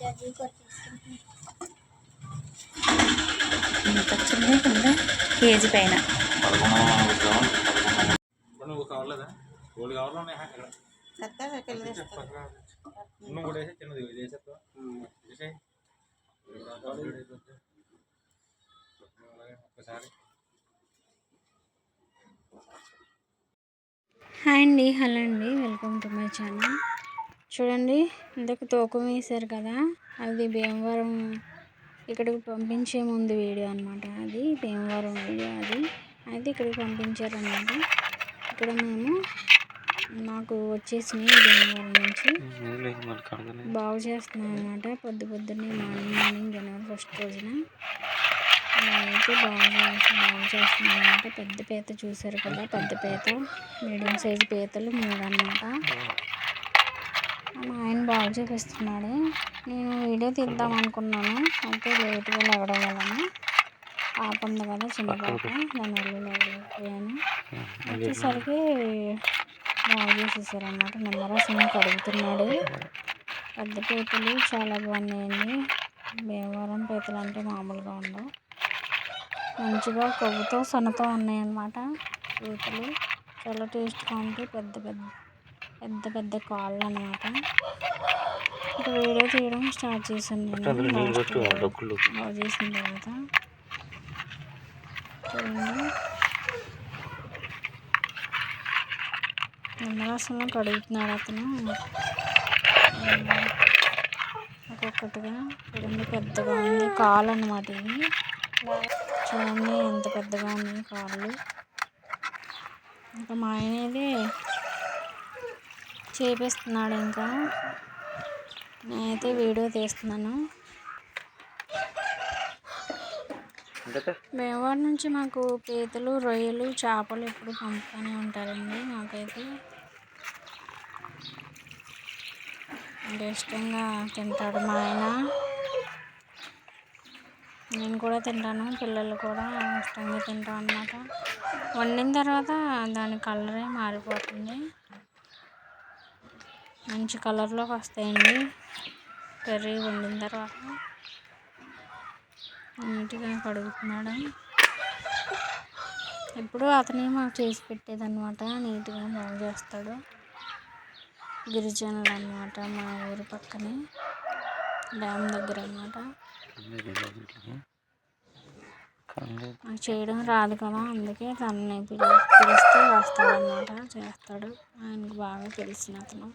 ఇంత చిన్న కింద కేజీ పైన హాయ్ అండి, హలో అండి, వెల్కమ్ టు మై ఛానల్. చూడండి, ఇందాక తూకం వేశారు కదా, అది భీమవరం ఇక్కడికి పంపించే ముందు వీడియో అనమాట. అది భీమవరం వీడియో. అది అయితే ఇక్కడికి పంపించారనమాట. ఇక్కడ మేము నాకు వచ్చేసినాయి భీమవరం నుంచి. బాగు చేస్తున్నాం అనమాట. పొద్దున్నే మార్నింగ్ జనవరి 1 రోజున అయితే బాగు చేస్తున్నాం అనమాట. పెద్ద పీత చూసారు కదా, పెద్ద పీత, మీడియం సైజు పీతలు 3 అనమాట. మా ఆయన బాగు చేపిస్తున్నాడు. నేను వీడియో తీద్దాం అనుకున్నాను, అయితే లేట్గా లేవడం వలన పాప ఉంది కదా, చిన్న పాప, దానివల్ల లేవలేకపోయాను. వచ్చేసరికి బాగు చేసేసారనమాట. నిమ్మరసం కడుగుతున్నాడు. పెద్ద పీతలు చాలా బాగున్నాయండి. భీమవరం పీతలు అంటే మామూలుగా ఉండవు. మంచిగా కొవ్వుతో సొనతో ఉన్నాయన్నమాట పీతలు. చాలా టేస్ట్గా ఉంటాయి. పెద్ద పెద్ద కాళ్ళు అనమాట. ఇంకా వీడియో తీయడం స్టార్ట్ చేశాను నేను. బాగు చేసిన తర్వాత చూడండి, నిమ్మరసంలో కడుగుతున్నాడు అతను ఒక్కొక్కటిగా. చూడండి, పెద్దగా ఉంది కాలు అన్నమాట. ఇది చూడండి ఎంత పెద్దగా ఉన్నాయి కాళ్ళు. ఇంకా మా ఆయన ఇది చేపిస్తున్నాడు. ఇంకా నేనైతే వీడియో తీస్తున్నాను. భీమవరం నుంచి మాకు పీతలు, రొయ్యలు, చేపలు ఎప్పుడు పంపుతూనే ఉంటారండి. మాకైతే అంటే ఇష్టంగా తింటాడు మా ఆయన. నేను కూడా తింటాను, పిల్లలు కూడా ఇష్టంగా తింటాం అన్నమాట. వండిన తర్వాత దాని కలరే మారిపోతుంది, మంచి కలర్లోకి వస్తాయండి. కర్రీ వండిన తర్వాత నీట్గా కడుగుతున్నాడు. ఎప్పుడు అతనే మాకు చేసి పెట్టేదన్నమాట. నీట్గా బాగు చేస్తాడు. గిరిజనులు అన్నమాట, మా ఊరు పక్కనే డ్యామ్ దగ్గర అన్నమాట. నాకు చేయడం రాదు కదా, అందుకే తనని పిలిస్తే వస్తాడనమాట, చేస్తాడు. ఆయనకు బాగా తెలిసిన అతను.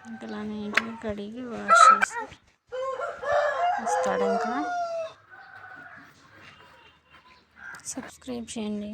ఇంకా ఇలా నీట్గా కడిగి వాష్ చేసి వస్తాడు. ఇంకా సబ్స్క్రైబ్ చేయండి.